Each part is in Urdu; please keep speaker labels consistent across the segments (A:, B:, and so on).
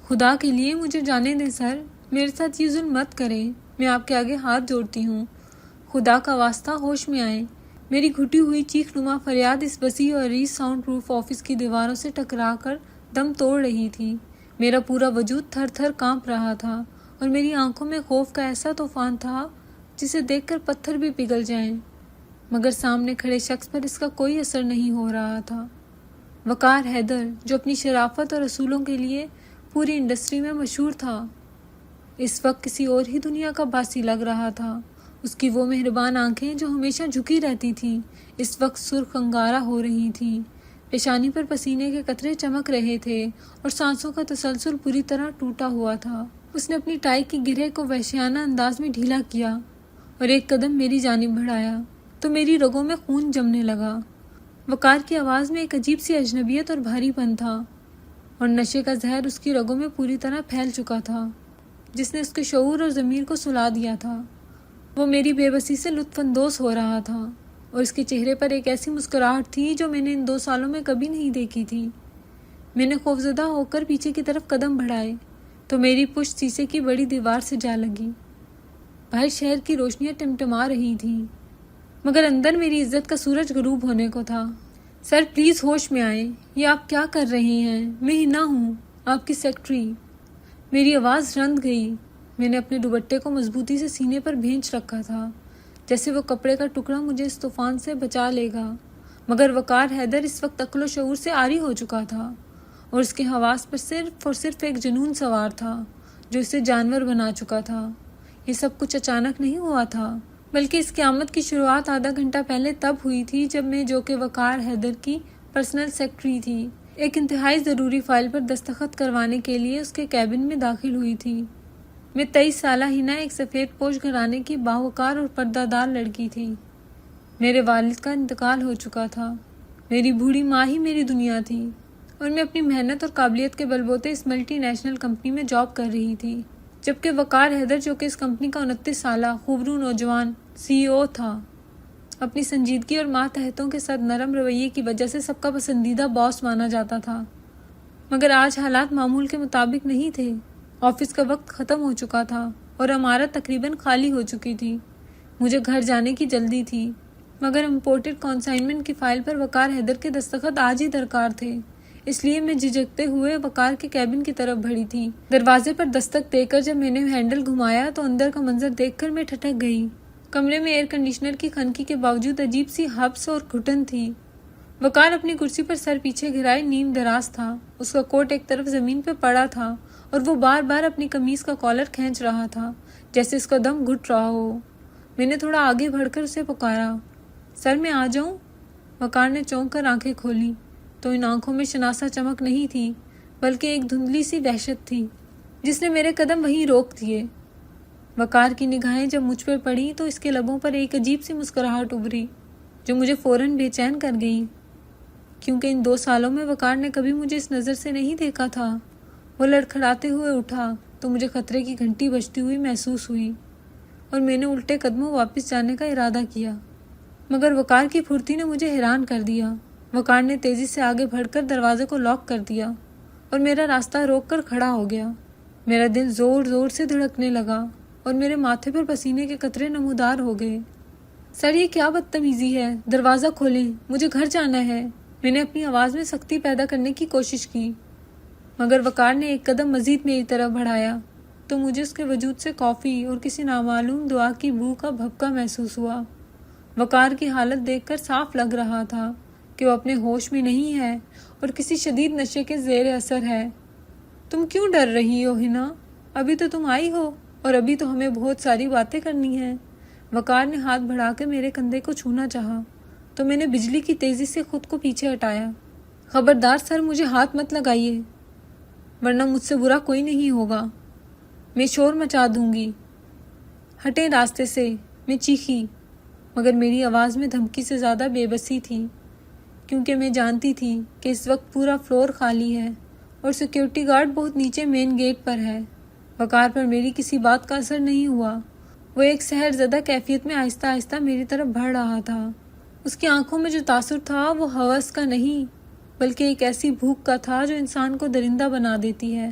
A: خدا کے لیے مجھے جانے دیں سر، میرے ساتھ یہ ظلم مت کریں، میں آپ کے آگے ہاتھ جوڑتی ہوں، خدا کا واسطہ ہوش میں آئیں۔ میری گھٹی ہوئی چیخ نما فریاد اس وسیع اور عریض ساؤنڈ پروف آفس کی دیواروں سے ٹکرا کر دم توڑ رہی تھی۔ میرا پورا وجود تھر تھر کانپ رہا تھا اور میری آنکھوں میں خوف کا ایسا طوفان تھا جسے دیکھ کر پتھر بھی پگھل جائیں، مگر سامنے کھڑے شخص پر اس کا کوئی اثر نہیں ہو رہا تھا۔ وقار حیدر، جو اپنی شرافت اور اصولوں کے لیے پوری انڈسٹری میں مشہور تھا، اس وقت کسی اور ہی دنیا کا باسی لگ رہا تھا۔ اس کی وہ مہربان آنکھیں جو ہمیشہ جھکی رہتی تھیں اس وقت سرخ انگارہ ہو رہی تھیں، پیشانی پر پسینے کے قطرے چمک رہے تھے اور سانسوں کا تسلسل پوری طرح ٹوٹا ہوا تھا۔ اس نے اپنی ٹائی کی گرہ کو وحشیانہ انداز میں ڈھیلا کیا اور ایک قدم میری جانب بڑھایا تو میری رگوں میں خون جمنے لگا۔ وقار کی آواز میں ایک عجیب سی اجنبیت اور بھاری پن تھا، اور نشے کا زہر اس کی رگوں میں پوری طرح پھیل چکا تھا جس نے اس کے شعور اور ضمیر کو سلا دیا تھا۔ وہ میری بے بسی سے لطف اندوز ہو رہا تھا اور اس کے چہرے پر ایک ایسی مسکراہٹ تھی جو میں نے ان 2 سالوں میں کبھی نہیں دیکھی تھی۔ میں نے خوفزدہ ہو کر پیچھے کی طرف قدم بڑھائے تو میری پشت شیشے کی بڑی دیوار سے جا لگی۔ باہر شہر کی روشنیاں ٹمٹما رہی تھیں، مگر اندر میری عزت کا سورج غروب ہونے کو تھا۔ سر پلیز ہوش میں آئیں، یہ آپ کیا کر رہے ہیں؟ میں ہنا ہوں، آپ کی سیکرٹری۔ میری آواز رند گئی۔ میں نے اپنے دوپٹے کو مضبوطی سے سینے پر بھینچ رکھا تھا جیسے وہ کپڑے کا ٹکڑا مجھے اس طوفان سے بچا لے گا، مگر وقار حیدر اس وقت عقل و شعور سے عاری ہو چکا تھا اور اس کے حواس پر صرف اور صرف ایک جنون سوار تھا جو اسے جانور بنا چکا تھا۔ یہ سب کچھ اچانک نہیں ہوا تھا، بلکہ اس قیامت کی شروعات آدھا گھنٹہ پہلے تب ہوئی تھی جب میں، جو کہ وقار حیدر کی پرسنل سیکرٹری تھی، ایک انتہائی ضروری فائل پر دستخط کروانے کے لیے اس کے کیبن میں داخل ہوئی تھی۔ میں 23 سالہ ہنا ایک سفید پوش گھرانے کی باوقار اور پردہ دار لڑکی تھی۔ میرے والد کا انتقال ہو چکا تھا، میری بوڑھی ماں ہی میری دنیا تھی، اور میں اپنی محنت اور قابلیت کے بل بوتے اس ملٹی نیشنل کمپنی میں جاب کر رہی تھی، جبکہ وقار حیدر، جو کہ اس کمپنی کا 29 سالہ خوبرو نوجوان CEO تھا، اپنی سنجیدگی اور ماتحتوں کے ساتھ نرم رویے کی وجہ سے سب کا پسندیدہ باس مانا جاتا تھا۔ مگر آج حالات معمول کے مطابق نہیں تھے۔ آفس کا وقت ختم ہو چکا تھا اور عمارت تقریباً خالی ہو چکی تھی۔ مجھے گھر جانے کی جلدی تھی، مگر امپورٹڈ کنسائنمنٹ کی فائل پر وقار حیدر کے دستخط آج ہی درکار تھے، اس لیے میں جھجکتے ہوئے وقار کے کیبن کی طرف بڑھی تھی۔ دروازے پر دستک دے کر جب میں نے ہینڈل گھمایا تو اندر کا منظر دیکھ کر میں ٹھٹک گئی۔ کمرے میں ایئر کنڈیشنر کی خنکی کے باوجود عجیب سی ہبس اور گھٹن تھی۔ وقار اپنی کرسی پر سر پیچھے گرائے نیم دراز تھا، اس کا کوٹ ایک طرف زمین پہ پڑا تھا اور وہ بار بار اپنی قمیض کا کالر کھینچ رہا تھا جیسے اس کا دم گھٹ رہا ہو۔ میں نے تھوڑا آگے بڑھ کر اسے پکارا، سر میں آ جاؤں؟ وقار نے چونک کر آنکھیں کھولی تو ان آنکھوں میں شناسا چمک نہیں تھی، بلکہ ایک دھندلی سی وحشت تھی جس نے میرے قدم وہیں روک دیے۔ وقار کی نگاہیں جب مجھ پر پڑی تو اس کے لبوں پر ایک عجیب سی مسکراہٹ ابھری جو مجھے فوراً بے چین کر گئی، کیونکہ ان 2 سالوں میں وقار نے کبھی مجھے اس نظر سے نہیں دیکھا تھا۔ وہ لڑکھڑاتے ہوئے اٹھا تو مجھے خطرے کی گھنٹی بجتی ہوئی محسوس ہوئی اور میں نے الٹے قدموں واپس جانے کا ارادہ کیا، مگر وقار کی پھرتی نے مجھے حیران کر دیا۔ وقار نے تیزی سے آگے بڑھ کر دروازے کو لاک کر دیا اور میرا راستہ روک کر کھڑا ہو گیا۔ میرا دل زور زور سے دھڑکنے لگا اور میرے ماتھے پر پسینے کے قطرے نمودار ہو گئے۔ سر یہ کیا بدتمیزی ہے، دروازہ کھولیں، مجھے گھر جانا ہے۔ میں نے اپنی آواز میں سختی پیدا کرنے کی کوشش کی، مگر وقار نے ایک قدم مزید میری طرف بڑھایا تو مجھے اس کے وجود سے کافی اور کسی نامعلوم دعا کی بو کا بھبکا محسوس ہوا۔ وقار کی حالت دیکھ کر صاف لگ رہا تھا کہ وہ اپنے ہوش میں نہیں ہے اور کسی شدید نشے کے زیر اثر ہے۔ تم کیوں ڈر رہی ہو ہنا؟ ابھی تو تم آئی ہو اور ابھی تو ہمیں بہت ساری باتیں کرنی ہیں۔ وقار نے ہاتھ بڑھا کے میرے کندھے کو چھونا چاہا تو میں نے بجلی کی تیزی سے خود کو پیچھے ہٹایا۔ خبردار سر، مجھے ہاتھ مت لگائیے، ورنہ مجھ سے برا کوئی نہیں ہوگا، میں شور مچا دوں گی، ہٹیں راستے سے، میں چیخی، مگر میری آواز میں دھمکی سے زیادہ بے بسی تھی، کیونکہ میں جانتی تھی کہ اس وقت پورا فلور خالی ہے اور سیکیورٹی گارڈ بہت نیچے مین گیٹ پر ہے۔ وقار پر میری کسی بات کا اثر نہیں ہوا، وہ ایک سحر زدہ کیفیت میں آہستہ آہستہ میری طرف بڑھ رہا تھا۔ اس کی آنکھوں میں جو تاثر تھا وہ ہوس کا نہیں، بلکہ ایک ایسی بھوک کا تھا جو انسان کو درندہ بنا دیتی ہے۔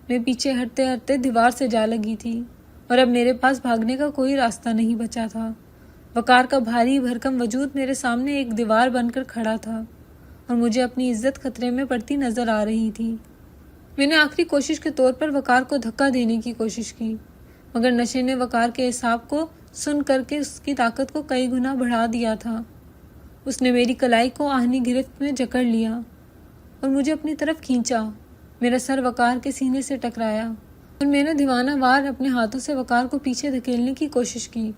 A: میں پیچھے ہٹتے ہٹتے دیوار سے جا لگی تھی اور اب میرے پاس بھاگنے کا کوئی راستہ نہیں بچا تھا۔ وقار کا بھاری بھرکم وجود میرے سامنے ایک دیوار بن کر کھڑا تھا اور مجھے اپنی عزت خطرے میں پڑتی نظر آ رہی تھی۔ میں نے آخری کوشش کے طور پر وقار کو دھکا دینے کی کوشش کی، مگر نشے نے وقار کے اعصاب کو سن کر کے اس کی طاقت کو کئی گنا بڑھا دیا تھا۔ اس نے میری کلائی کو آہنی گرفت میں جکڑ لیا اور مجھے اپنی طرف کھینچا۔ میرا سر وقار کے سینے سے ٹکرایا اور میں نے دیوانہ وار اپنے ہاتھوں سے وقار کو پیچھے دھکیلنے کی کوشش کی،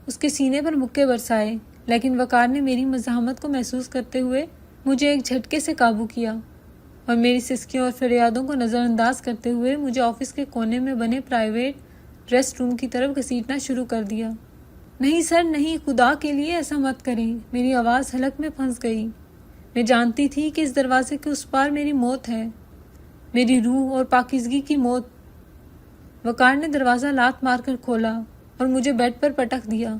A: اس کے سینے پر مکے برسائے، لیکن وقار نے میری مزاحمت کو محسوس کرتے ہوئے مجھے ایک جھٹکے سے قابو کیا اور میری سسکیوں اور فریادوں کو نظر انداز کرتے ہوئے مجھے آفس کے کونے میں بنے پرائیویٹ ریسٹ روم کی طرف گھسیٹنا شروع کر دیا۔ نہیں سر نہیں، خدا کے لیے ایسا مت کریں۔ میری آواز حلق میں پھنس گئی۔ میں جانتی تھی کہ اس دروازے کے اس پار میری موت ہے، میری روح اور پاکیزگی کی موت۔ وقار نے دروازہ لات مار کر کھولا اور مجھے بیڈ پر پٹک دیا۔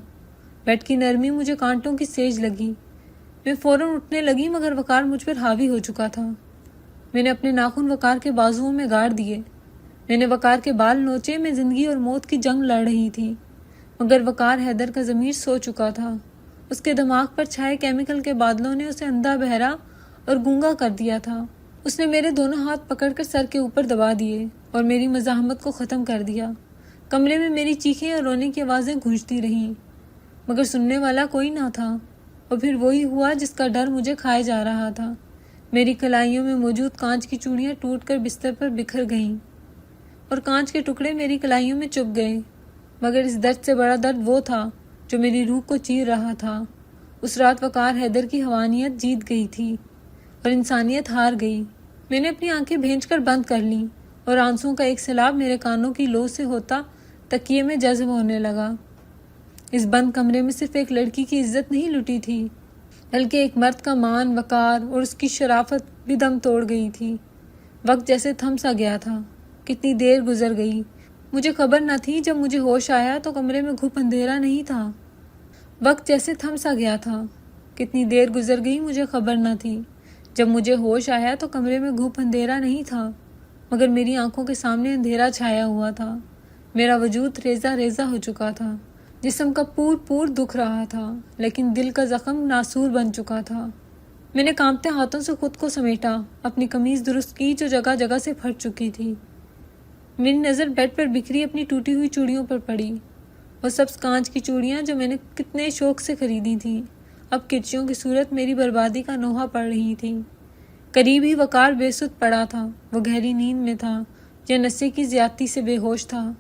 A: بیڈ کی نرمی مجھے کانٹوں کی سیج لگی۔ میں فوراً اٹھنے لگی مگر وقار مجھ پر حاوی ہو چکا تھا۔ میں نے اپنے ناخن وقار کے بازوؤں میں گاڑ دیے، میں نے وقار کے بال نوچے۔ میں زندگی اور موت کی جنگ لڑ رہی تھی، مگر وقار حیدر کا ضمیر سو چکا تھا۔ اس کے دماغ پر چھائے کیمیکل کے بادلوں نے اسے اندھا بہرا اور گونگا کر دیا تھا۔ اس نے میرے دونوں ہاتھ پکڑ کر سر کے اوپر دبا دیے اور میری مزاحمت کو ختم کر دیا۔ کمرے میں میری چیخیں اور رونے کی آوازیں گونجتی رہیں، مگر سننے والا کوئی نہ تھا۔ اور پھر وہی ہوا جس کا ڈر مجھے کھائے جا رہا تھا۔ میری کلائیوں میں موجود کانچ کی چوڑیاں ٹوٹ کر بستر پر بکھر گئیں اور کانچ کے ٹکڑے میری کلائیوں میں چبھ گئے، مگر اس درد سے بڑا درد وہ تھا جو میری روح کو چیر رہا تھا۔ اس رات وقار حیدر کی حیوانیت جیت گئی تھی اور انسانیت ہار گئی۔ میں نے اپنی آنکھیں بھینچ کر بند کر لیں اور آنسوؤں کا ایک سیلاب میرے کانوں کی لو سے ہوتا تکیے میں جذب ہونے لگا۔ اس بند کمرے میں صرف ایک لڑکی کی عزت نہیں لٹی تھی، بلکہ ایک مرد کا مان، وقار اور اس کی شرافت بھی دم توڑ گئی تھی۔ وقت جیسے تھم سا گیا تھا۔ کتنی دیر گزر گئی، مجھے خبر نہ تھی۔ جب مجھے ہوش آیا تو کمرے میں گھپ اندھیرا نہیں تھا۔ وقت جیسے تھم سا گیا تھا، کتنی دیر گزر گئی، مجھے خبر نہ تھی۔ جب مجھے ہوش آیا تو کمرے میں گھپ اندھیرا نہیں تھا، مگر میری آنکھوں کے سامنے اندھیرا چھایا ہوا تھا۔ میرا وجود ریزہ ریزہ ہو چکا تھا، جسم کا پور پور دکھ رہا تھا، لیکن دل کا زخم ناسور بن چکا تھا۔ میں نے کانپتے ہاتھوں سے خود کو سمیٹا، اپنی قمیض درست کی جو جگہ جگہ سے پھٹ چکی تھی۔ میری نظر بیڈ پر بکھری اپنی ٹوٹی ہوئی چوڑیوں پر پڑی۔ وہ سبز کانچ کی چوڑیاں جو میں نے کتنے شوق سے خریدی تھیں، اب کرچیوں کی صورت میری بربادی کا نوحہ پڑ رہی تھیں۔ قریب ہی وقار بے سدھ پڑا تھا، وہ گہری نیند میں تھا یا نشے کی زیادتی سے بے ہوش تھا،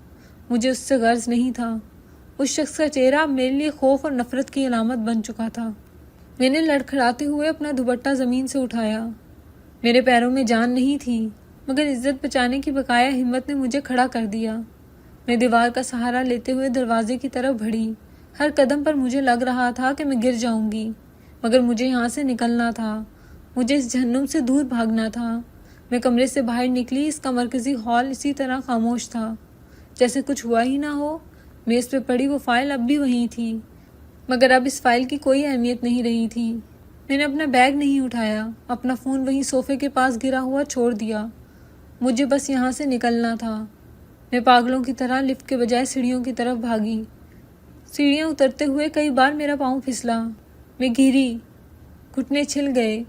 A: مجھے اس سے غرض نہیں تھا۔ اس شخص کا چہرہ اب میرے لیے خوف اور نفرت کی علامت بن چکا تھا۔ میں نے لڑکھڑاتے ہوئے اپنا دوپٹہ زمین سے اٹھایا۔ میرے پیروں میں جان نہیں تھی، مگر عزت بچانے کی بقایا ہمت نے مجھے کھڑا کر دیا۔ میں دیوار کا سہارا لیتے ہوئے دروازے کی طرف بڑھی۔ ہر قدم پر مجھے لگ رہا تھا کہ میں گر جاؤں گی، مگر مجھے یہاں سے نکلنا تھا، مجھے اس جہنم سے دور بھاگنا تھا۔ میں کمرے سے باہر نکلی۔ اس کا مرکزی ہال اسی طرح خاموش تھا، جیسے کچھ ہوا ہی نہ ہو۔ میز پہ پڑی وہ فائل اب بھی وہیں تھی، مگر اب اس فائل کی کوئی اہمیت نہیں رہی تھی۔ میں نے اپنا بیگ نہیں اٹھایا، اپنا فون وہیں صوفے کے پاس گرا ہوا چھوڑ دیا۔ مجھے بس یہاں سے نکلنا تھا۔ میں پاگلوں کی طرح لفٹ کے بجائے سیڑھیوں کی طرف بھاگی۔ سیڑھیاں اترتے ہوئے کئی بار میرا پاؤں پھسلا، میں گری، گھٹنے چھل گئے،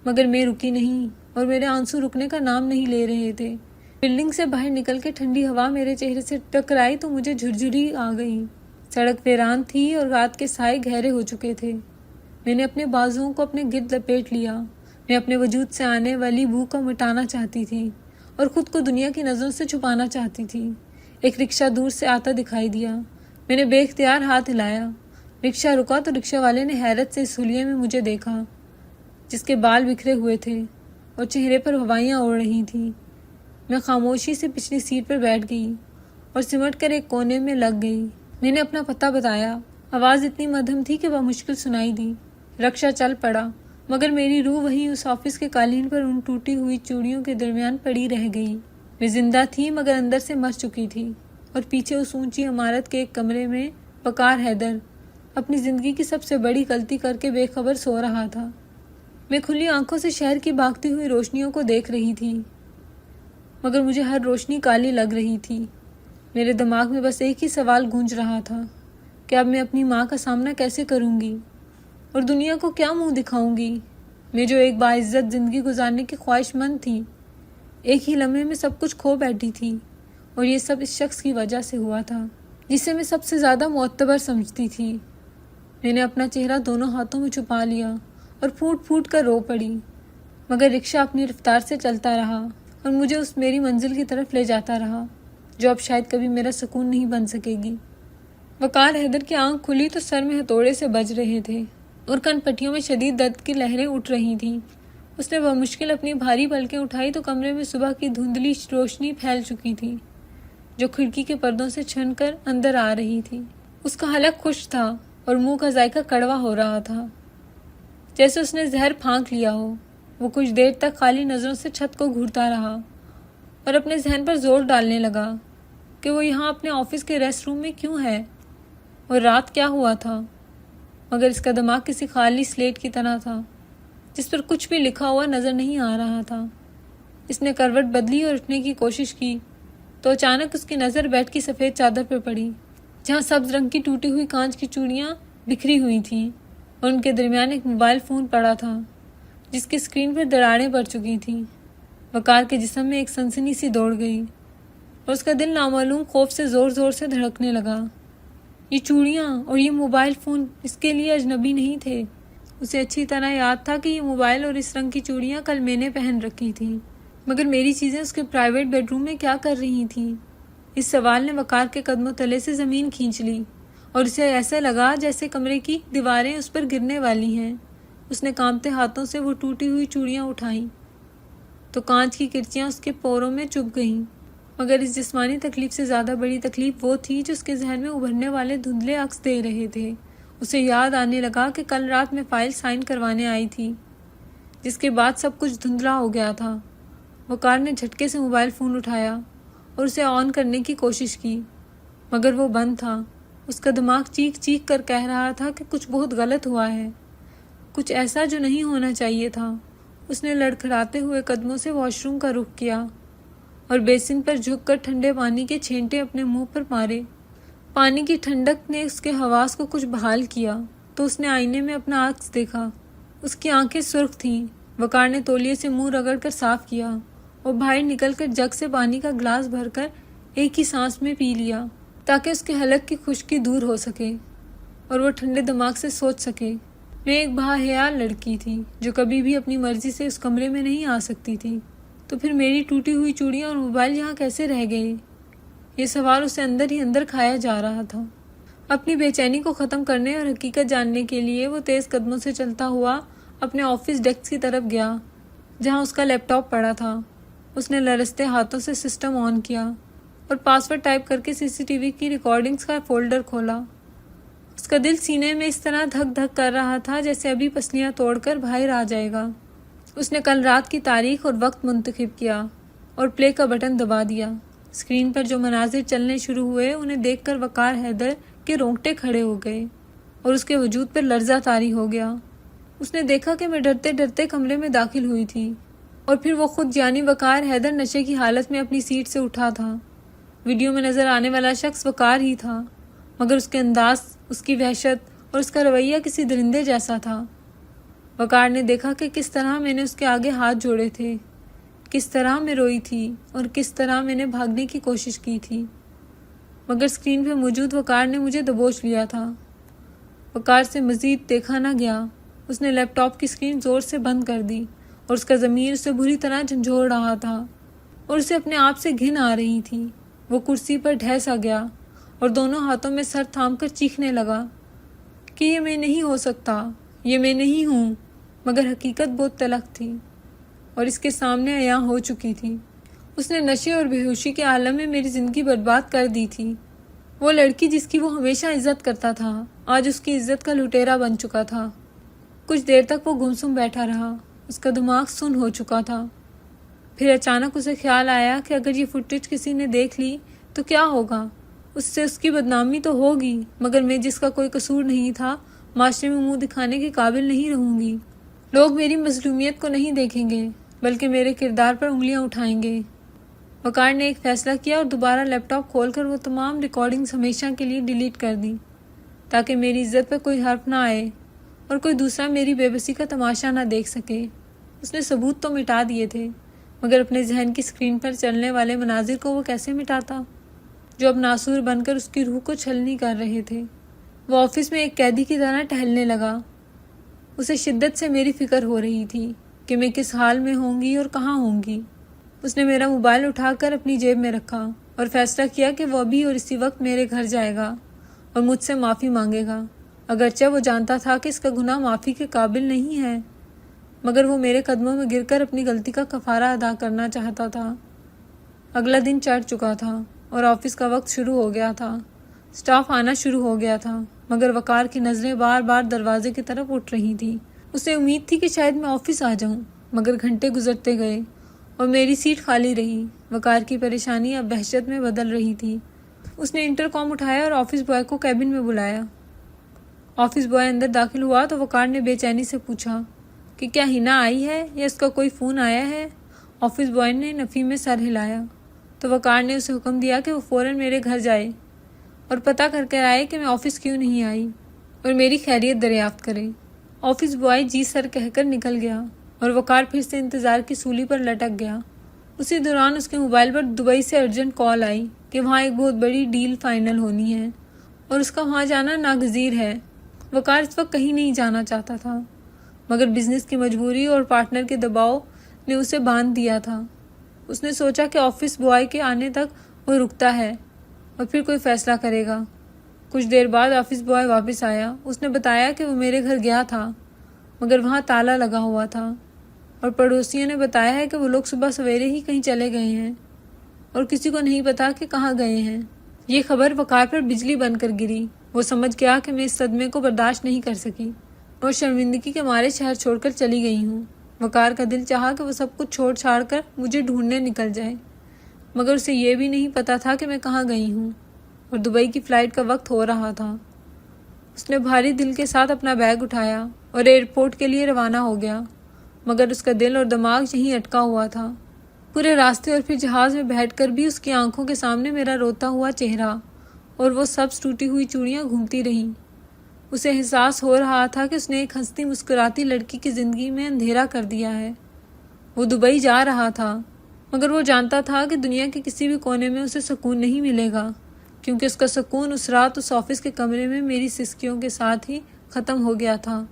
A: مگر میں رکی نہیں اور میرے آنسو رکنے کا نام نہیں لے رہے تھے۔ بلڈنگ سے باہر نکل کے ٹھنڈی ہوا میرے چہرے سے ٹکرائی تو مجھے جھرجھری آ گئی۔ سڑک ویران تھی اور رات کے سائے گہرے ہو چکے تھے۔ میں نے اپنے بازوؤں کو اپنے گرد لپیٹ لیا۔ میں اپنے وجود سے آنے والی بو کو مٹانا چاہتی تھی اور خود کو دنیا کی نظروں سے چھپانا چاہتی تھی۔ ایک رکشہ دور سے آتا دکھائی دیا۔ میں نے بے اختیار ہاتھ ہلایا۔ رکشہ رکا تو رکشہ والے نے حیرت سے اس حلیے میں مجھے دیکھا جس کے بال بکھرے ہوئے تھے اور چہرے پر ہوائیاں اڑ رہی تھیں۔ میں خاموشی سے پچھلی سیٹ پر بیٹھ گئی اور سمٹ کر ایک کونے میں لگ گئی۔ میں نے اپنا پتہ بتایا۔ آواز اتنی مدھم تھی کہ بمشکل سنائی دی۔ رکشہ چل پڑا، مگر میری روح وہیں اس آفس کے قالین پر ان ٹوٹی ہوئی چوڑیوں کے درمیان پڑی رہ گئی۔ میں زندہ تھی مگر اندر سے مر چکی تھی، اور پیچھے اس اونچی عمارت کے ایک کمرے میں وقار حیدر اپنی زندگی کی سب سے بڑی غلطی کر کے بے خبر سو رہا تھا۔ میں کھلی آنکھوں سے شہر کی بھاگتی ہوئی روشنیوں کو دیکھ رہی تھی۔ مگر مجھے ہر روشنی کالی لگ رہی تھی۔ میرے دماغ میں بس ایک ہی سوال گونج رہا تھا کہ اب میں اپنی ماں کا سامنا کیسے کروں گی اور دنیا کو کیا منہ دکھاؤں گی، میں جو ایک باعزت زندگی گزارنے کی خواہش مند تھی۔ ایک ہی لمحے میں سب کچھ کھو بیٹھی تھی، اور یہ سب اس شخص کی وجہ سے ہوا تھا جسے میں سب سے زیادہ معتبر سمجھتی تھی۔ میں نے اپنا چہرہ دونوں ہاتھوں میں چھپا لیا اور پھوٹ پھوٹ کر رو پڑی، مگر رکشہ اپنی رفتار سے چلتا رہا اور مجھے اس میری منزل کی طرف لے جاتا رہا جو اب شاید کبھی میرا سکون نہیں بن سکے گی۔ وقار حیدر کی آنکھ کھلی تو سر میں ہتھوڑے سے بج رہے تھے اور کن پٹیوں میں شدید درد کی لہریں اٹھ رہی تھیں۔ اس نے بمشکل اپنی بھاری پلکیں اٹھائی تو کمرے میں صبح کی دھندلی روشنی پھیل چکی تھی جو کھڑکی کے پردوں سے چھن کر اندر آ رہی تھی۔ اس کا حلق خشک تھا اور منہ کا ذائقہ کڑوا ہو رہا تھا، جیسے اس نے زہر پھانک لیا ہو۔ وہ کچھ دیر تک خالی نظروں سے چھت کو گھورتا رہا اور اپنے ذہن پر زور ڈالنے لگا کہ وہ یہاں اپنے آفس کے ریسٹ روم میں کیوں ہے اور رات کیا ہوا تھا، مگر اس کا دماغ کسی خالی سلیٹ کی طرح تھا جس پر کچھ بھی لکھا ہوا نظر نہیں آ رہا تھا۔ اس نے کروٹ بدلی اور اٹھنے کی کوشش کی تو اچانک اس کی نظر بیڈ کی سفید چادر پر پڑی جہاں سبز رنگ کی ٹوٹی ہوئی کانچ کی چوڑیاں بکھری ہوئی تھیں اور ان کے درمیان ایک موبائل فون پڑا تھا جس کی اسکرین پر دراڑیں پڑ چکی تھیں۔ وقار کے جسم میں ایک سنسنی سی دوڑ گئی اور اس کا دل نامعلوم خوف سے زور زور سے دھڑکنے لگا۔ یہ چوڑیاں اور یہ موبائل فون اس کے لیے اجنبی نہیں تھے۔ اسے اچھی طرح یاد تھا کہ یہ موبائل اور اس رنگ کی چوڑیاں کل میں نے پہن رکھی تھیں، مگر میری چیزیں اس کے پرائیویٹ بیڈ روم میں کیا کر رہی تھیں؟ اس سوال نے وقار کے قدموں تلے سے زمین کھینچ لی اور اسے ایسا لگا جیسے کمرے کی دیواریں اس پر گرنے والی ہیں۔ اس نے کانپتے ہاتھوں سے وہ ٹوٹی ہوئی چوڑیاں اٹھائیں تو کانچ کی کرچیاں اس کے پوروں میں چبھ گئیں، مگر اس جسمانی تکلیف سے زیادہ بڑی تکلیف وہ تھی جو اس کے ذہن میں ابھرنے والے دھندلے عکس دے رہے تھے۔ اسے یاد آنے لگا کہ کل رات میں فائل سائن کروانے آئی تھی، جس کے بعد سب کچھ دھندلا ہو گیا تھا۔ وقار نے جھٹکے سے موبائل فون اٹھایا اور اسے آن کرنے کی کوشش کی، مگر وہ بند تھا۔ اس کا دماغ چیخ چیخ کر کہہ رہا تھا کہ کچھ بہت غلط ہوا ہے، کچھ ایسا جو نہیں ہونا چاہیے تھا۔ اس نے لڑکھڑاتے ہوئے قدموں سے واش روم کا رخ کیا اور بیسن پر جھک کر ٹھنڈے پانی کے چھینٹے اپنے منہ پر مارے۔ پانی کی ٹھنڈک نے اس کے حواس کو کچھ بحال کیا تو اس نے آئینے میں اپنا عکس دیکھا۔ اس کی آنکھیں سرخ تھیں۔ وقار نے تولیے سے منہ رگڑ کر صاف کیا اور باہر نکل کر جگ سے پانی کا گلاس بھر کر ایک ہی سانس میں پی لیا تاکہ اس کے حلق کی خشکی دور ہو سکے اور وہ ٹھنڈے دماغ سے سوچ سکے۔ میں ایک باحیال لڑکی تھی جو کبھی بھی اپنی مرضی سے اس کمرے میں نہیں آ سکتی تھی، تو پھر میری ٹوٹی ہوئی چوڑیاں اور موبائل یہاں کیسے رہ گئے؟ یہ سوال اسے اندر ہی اندر کھایا جا رہا تھا۔ اپنی بے چینی کو ختم کرنے اور حقیقت جاننے کے لیے وہ تیز قدموں سے چلتا ہوا اپنے آفس ڈیسک کی طرف گیا جہاں اس کا لیپ ٹاپ پڑا تھا۔ اس نے لرزتے ہاتھوں سے سسٹم آن کیا اور پاس ورڈ ٹائپ کر کے CCTV کی ریکارڈنگز کا فولڈر کھولا۔ اس کا دل سینے میں اس طرح دھک دھک کر رہا تھا جیسے ابھی پسلیاں توڑ کر باہر آ جائے گا۔ اس نے کل رات کی تاریخ اور وقت منتخب کیا اور پلے کا بٹن دبا دیا۔ اسکرین پر جو مناظر چلنے شروع ہوئے انہیں دیکھ کر وقار حیدر کے رونگٹے کھڑے ہو گئے اور اس کے وجود پر لرزہ طاری ہو گیا۔ اس نے دیکھا کہ میں ڈرتے ڈرتے کمرے میں داخل ہوئی تھی اور پھر وہ خود یعنی وقار حیدر نشے کی حالت میں اپنی سیٹ سے اٹھا تھا۔ ویڈیو میں نظر آنے والا شخص وقار ہی تھا، مگر اس کے انداز، اس کی وحشت اور اس کا رویہ کسی درندے جیسا تھا۔ وقار نے دیکھا کہ کس طرح میں نے اس کے آگے ہاتھ جوڑے تھے، کس طرح میں روئی تھی اور کس طرح میں نے بھاگنے کی کوشش کی تھی، مگر اسکرین پہ موجود وقار نے مجھے دبوچ لیا تھا۔ وقار سے مزید دیکھا نہ گیا۔ اس نے لیپ ٹاپ کی اسکرین زور سے بند کر دی اور اس کا ضمیر اسے بری طرح جھنجھوڑ رہا تھا اور اسے اپنے آپ سے گھن آ رہی تھی۔ وہ کرسی پر ڈھہ سا گیا اور دونوں ہاتھوں میں سر تھام کر چیخنے لگا کہ یہ میں نہیں ہو سکتا، یہ میں نہیں ہوں، مگر حقیقت بہت تلخ تھی اور اس کے سامنے عیاں ہو چکی تھی۔ اس نے نشے اور بے ہوشی کے عالم میں میری زندگی برباد کر دی تھی۔ وہ لڑکی جس کی وہ ہمیشہ عزت کرتا تھا آج اس کی عزت کا لٹیرا بن چکا تھا۔ کچھ دیر تک وہ گمسم بیٹھا رہا، اس کا دماغ سن ہو چکا تھا۔ پھر اچانک اسے خیال آیا کہ اگر یہ فوٹیج کسی نے دیکھ لی تو کیا ہوگا؟ اس سے اس کی بدنامی تو ہوگی، مگر میں جس کا کوئی قصور نہیں تھا معاشرے میں منہ دکھانے کے قابل نہیں رہوں گی۔ لوگ میری مظلومیت کو نہیں دیکھیں گے بلکہ میرے کردار پر انگلیاں اٹھائیں گے۔ وقار نے ایک فیصلہ کیا اور دوبارہ لیپ ٹاپ کھول کر وہ تمام ریکارڈنگز ہمیشہ کے لیے ڈیلیٹ کر دی تاکہ میری عزت پہ کوئی حرف نہ آئے اور کوئی دوسرا میری بے بسی کا تماشا نہ دیکھ سکے۔ اس نے ثبوت تو مٹا دیے تھے، مگر اپنے ذہن کی اسکرین پر چلنے والے مناظر کو وہ کیسے مٹاتا جو اب ناسور بن کر اس کی روح کو چھلنی کر رہے تھے۔ وہ آفس میں ایک قیدی کی طرح ٹہلنے لگا۔ اسے شدت سے میری فکر ہو رہی تھی کہ میں کس حال میں ہوں گی اور کہاں ہوں گی۔ اس نے میرا موبائل اٹھا کر اپنی جیب میں رکھا اور فیصلہ کیا کہ وہ ابھی اور اسی وقت میرے گھر جائے گا اور مجھ سے معافی مانگے گا، اگرچہ وہ جانتا تھا کہ اس کا گناہ معافی کے قابل نہیں ہے، مگر وہ میرے قدموں میں گر کر اپنی غلطی کا کفارہ ادا کرنا چاہتا تھا۔ اگلا دن چڑھ چکا تھا اور آفس کا وقت شروع ہو گیا تھا۔ سٹاف آنا شروع ہو گیا تھا، مگر وقار کی نظریں بار بار دروازے کی طرف اٹھ رہی تھیں۔ اسے امید تھی کہ شاید میں آفس آ جاؤں، مگر گھنٹے گزرتے گئے اور میری سیٹ خالی رہی۔ وقار کی پریشانی اب وحشت میں بدل رہی تھی۔ اس نے انٹر کام اٹھایا اور آفس بوائے کو کیبن میں بلایا۔ آفس بوائے اندر داخل ہوا تو وقار نے بے چینی سے پوچھا کہ کیا ہنا آئی ہے یا اس کا کوئی فون آیا ہے؟ آفس بوائے نے نفی میں سر ہلایا تو وقار نے اسے حکم دیا کہ وہ فوراً میرے گھر جائے اور پتہ کر کے آئے کہ میں آفس کیوں نہیں آئی اور میری خیریت دریافت کرے۔ آفس بوائے جی سر کہہ کر نکل گیا اور وقار پھر سے انتظار کی سولی پر لٹک گیا۔ اسی دوران اس کے موبائل پر دبئی سے ارجنٹ کال آئی کہ وہاں ایک بہت بڑی ڈیل فائنل ہونی ہے اور اس کا وہاں جانا ناگزیر ہے۔ وقار اس وقت کہیں نہیں جانا چاہتا تھا، مگر بزنس کی مجبوری اور پارٹنر کے دباؤ نے اسے باندھ دیا تھا۔ اس نے سوچا کہ آفس بوائے کے آنے تک وہ رکتا ہے اور پھر کوئی فیصلہ کرے گا۔ کچھ دیر بعد آفس بوائے واپس آیا۔ اس نے بتایا کہ وہ میرے گھر گیا تھا، مگر وہاں تالا لگا ہوا تھا اور پڑوسیوں نے بتایا ہے کہ وہ لوگ صبح سویرے ہی کہیں چلے گئے ہیں اور کسی کو نہیں پتا کہ کہاں گئے ہیں۔ یہ خبر وقار پر بجلی بن کر گری۔ وہ سمجھ گیا کہ میں اس صدمے کو برداشت نہیں کر سکی اور شرمندگی کے مارے شہر چھوڑ کر چلی گئی ہوں۔ وقار کا دل چاہا کہ وہ سب کچھ چھوڑ چھاڑ کر مجھے ڈھونڈنے نکل جائے، مگر اسے یہ بھی نہیں پتا تھا کہ میں کہاں گئی ہوں اور دبئی کی فلائٹ کا وقت ہو رہا تھا۔ اس نے بھاری دل کے ساتھ اپنا بیگ اٹھایا اور ایئرپورٹ کے لیے روانہ ہو گیا، مگر اس کا دل اور دماغ یہیں اٹکا ہوا تھا۔ پورے راستے اور پھر جہاز میں بیٹھ کر بھی اس کی آنکھوں کے سامنے میرا روتا ہوا چہرہ اور وہ سبز ٹوٹی ہوئی چوڑیاں گھومتی رہیں۔ اسے احساس ہو رہا تھا کہ اس نے ایک ہنستی مسکراتی لڑکی کی زندگی میں اندھیرا کر دیا ہے۔ وہ دبئی جا رہا تھا، مگر وہ جانتا تھا کہ دنیا کے کسی بھی کونے میں اسے سکون نہیں ملے گا، کیونکہ اس کا سکون اس رات اس آفس کے کمرے میں میری سسکیوں کے ساتھ ہی ختم ہو گیا تھا۔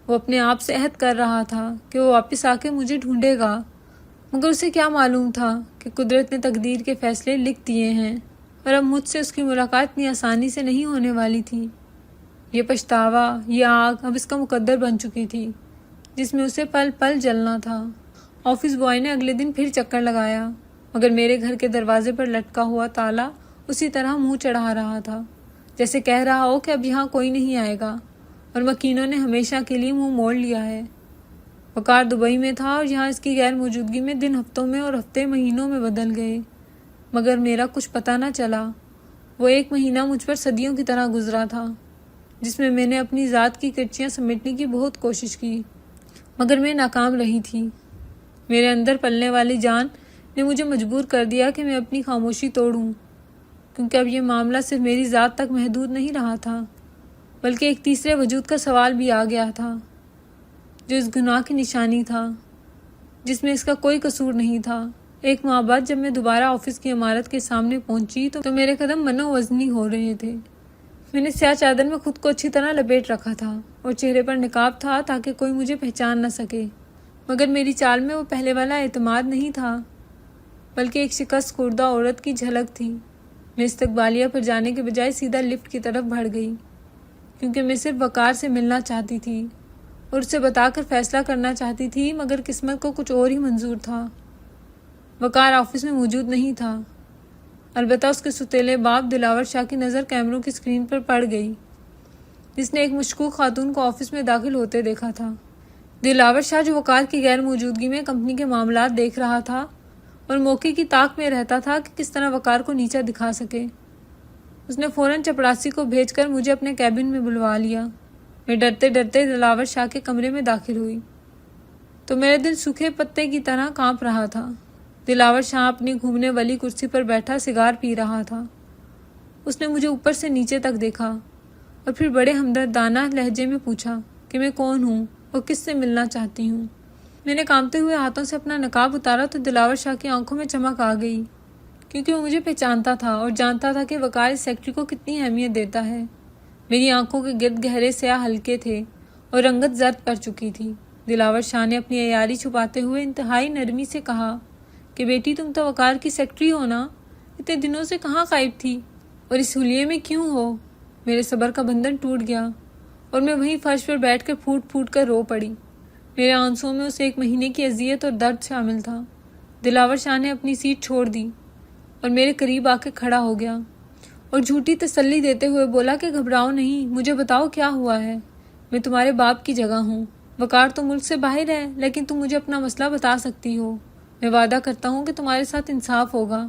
A: وہ اپنے آپ سے عہد کر رہا تھا کہ وہ واپس آ کے مجھے ڈھونڈے گا، مگر اسے کیا معلوم تھا کہ قدرت نے تقدیر کے فیصلے لکھ دیے ہیں اور اب مجھ سے اس کی ملاقات اتنی آسانی سے نہیں ہونے والی تھی۔ یہ پچھتاوا، یہ آگ اب اس کا مقدر بن چکی تھی جس میں اسے پل پل جلنا تھا۔ آفس بوائے نے اگلے دن پھر چکر لگایا، مگر میرے گھر کے دروازے پر لٹکا ہوا تالا اسی طرح منہ چڑھا رہا تھا، جیسے کہہ رہا ہو کہ اب یہاں کوئی نہیں آئے گا اور مکینوں نے ہمیشہ کے لیے منہ موڑ لیا ہے۔ وقار دبئی میں تھا اور یہاں اس کی غیر موجودگی میں دن ہفتوں میں اور ہفتے مہینوں میں بدل گئے، مگر میرا کچھ پتہ نہ چلا۔ وہ ایک مہینہ مجھ پر صدیوں کی طرح گزرا تھا، جس میں نے اپنی ذات کی کرچیاں سمیٹنے کی بہت کوشش کی، مگر میں ناکام رہی تھی۔ میرے اندر پلنے والی جان نے مجھے مجبور کر دیا کہ میں اپنی خاموشی توڑوں، کیونکہ اب یہ معاملہ صرف میری ذات تک محدود نہیں رہا تھا، بلکہ ایک تیسرے وجود کا سوال بھی آ گیا تھا، جو اس گناہ کی نشانی تھا جس میں اس کا کوئی قصور نہیں تھا۔ ایک ماہ بعد جب میں دوبارہ آفس کی عمارت کے سامنے پہنچی تو میرے قدم منو وزنی ہو رہے تھے۔ میں نے سیاہ چادر میں خود کو اچھی طرح لپیٹ رکھا تھا اور چہرے پر نقاب تھا تاکہ کوئی مجھے پہچان نہ سکے، مگر میری چال میں وہ پہلے والا اعتماد نہیں تھا، بلکہ ایک شکست خوردہ عورت کی جھلک تھی۔ میں استقبالیہ پر جانے کے بجائے سیدھا لفٹ کی طرف بڑھ گئی، کیونکہ میں صرف وقار سے ملنا چاہتی تھی اور اسے بتا کر فیصلہ کرنا چاہتی تھی، مگر قسمت کو کچھ اور ہی منظور تھا۔ وقار آفس میں موجود نہیں تھا، البتہ اس کے ستیلے باپ دلاور شاہ کی نظر کیمروں کی اسکرین پر پڑ گئی، جس نے ایک مشکوک خاتون کو آفس میں داخل ہوتے دیکھا تھا۔ دلاور شاہ جو وقار کی غیر موجودگی میں کمپنی کے معاملات دیکھ رہا تھا اور موقع کی طاق میں رہتا تھا کہ کس طرح وقار کو نیچا دکھا سکے، اس نے فوراً چپڑاسی کو بھیج کر مجھے اپنے کیبن میں بلوا لیا۔ میں ڈرتے ڈرتے دلاور شاہ کے کمرے میں داخل ہوئی تو میرا دل سوکھے پتے کی طرح کانپ رہا تھا۔ دلاور شاہ اپنی گھومنے والی کرسی پر بیٹھا سگار پی رہا تھا۔ اس نے مجھے اوپر سے نیچے تک دیکھا اور پھر بڑے ہمدردانہ لہجے میں پوچھا کہ میں کون ہوں اور کس سے ملنا چاہتی ہوں۔ میں نے کانپتے ہوئے ہاتھوں سے اپنا نقاب اتارا تو دلاور شاہ کی آنکھوں میں چمک آ گئی، کیونکہ وہ مجھے پہچانتا تھا اور جانتا تھا کہ وقار اس سیکٹری کو کتنی اہمیت دیتا ہے۔ میری آنکھوں کے گرد گہرے سیاہ حلقے تھے اور رنگت زرد پڑ چکی تھی۔ دلاور شاہ نے اپنی عیاری چھپاتے ہوئے انتہائی نرمی سے کہا کہ بیٹی تم تو وقار کی سیکٹری ہو نا؟ اتنے دنوں سے کہاں غائب تھی اور اس حلیے میں کیوں ہو؟ میرے صبر کا بندھن ٹوٹ گیا اور میں وہیں فرش پر بیٹھ کر پھوٹ پھوٹ کر رو پڑی۔ میرے آنسوؤں میں اس 1 مہینے کی اذیت اور درد شامل تھا۔ دلاور شاہ نے اپنی سیٹ چھوڑ دی اور میرے قریب آ کے کھڑا ہو گیا اور جھوٹی تسلی دیتے ہوئے بولا کہ گھبراؤ نہیں، مجھے بتاؤ کیا ہوا ہے، میں تمہارے باپ کی جگہ ہوں۔ وقار تو ملک سے باہر ہے، لیکن تم مجھے اپنا مسئلہ بتا سکتی ہو۔ میں وعدہ کرتا ہوں کہ تمہارے ساتھ انصاف ہوگا۔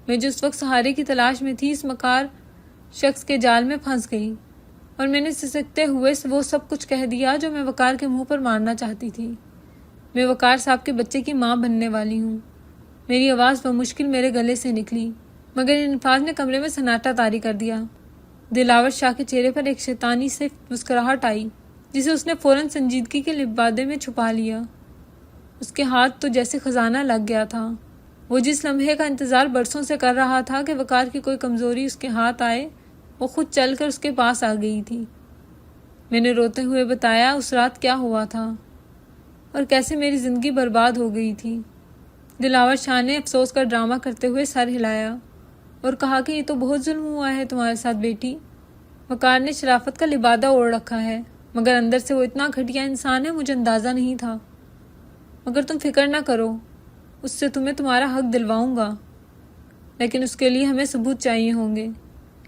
A: میں جس وقت سہارے کی تلاش میں تھی اس مکار شخص کے جال میں پھنس گئی اور میں نے سسکتے ہوئے وہ سب کچھ کہہ دیا جو میں وقار کے منہ پر مارنا چاہتی تھی۔ میں وقار صاحب کے بچے کی ماں بننے والی ہوں۔ میری آواز بمشکل میرے گلے سے نکلی، مگر ان الفاظ نے کمرے میں سناٹا طاری کر دیا۔ دلاور شاہ کے چہرے پر ایک شیطانی سے مسکراہٹ آئی جسے اس نے فوراً سنجیدگی کے لبادے میں چھپا لیا۔ اس کے ہاتھ تو جیسے خزانہ لگ گیا تھا۔ وہ جس لمحے کا انتظار برسوں سے کر رہا تھا کہ وقار کی کوئی کمزوری اس کے ہاتھ آئے، وہ خود چل کر اس کے پاس آ گئی تھی۔ میں نے روتے ہوئے بتایا اس رات کیا ہوا تھا اور کیسے میری زندگی برباد ہو گئی تھی۔ دلاور شاہ نے افسوس کا ڈرامہ کرتے ہوئے سر ہلایا اور کہا کہ یہ تو بہت ظلم ہوا ہے تمہارے ساتھ بیٹی۔ وقار نے شرافت کا لبادہ اوڑھ رکھا ہے، مگر اندر سے وہ اتنا گھٹیا انسان ہے مجھے اندازہ نہیں تھا۔ مگر تم فکر نہ کرو، اس سے تمہیں تمہارا حق دلواؤں گا، لیکن اس کے لیے ہمیں ثبوت چاہیے ہوں گے،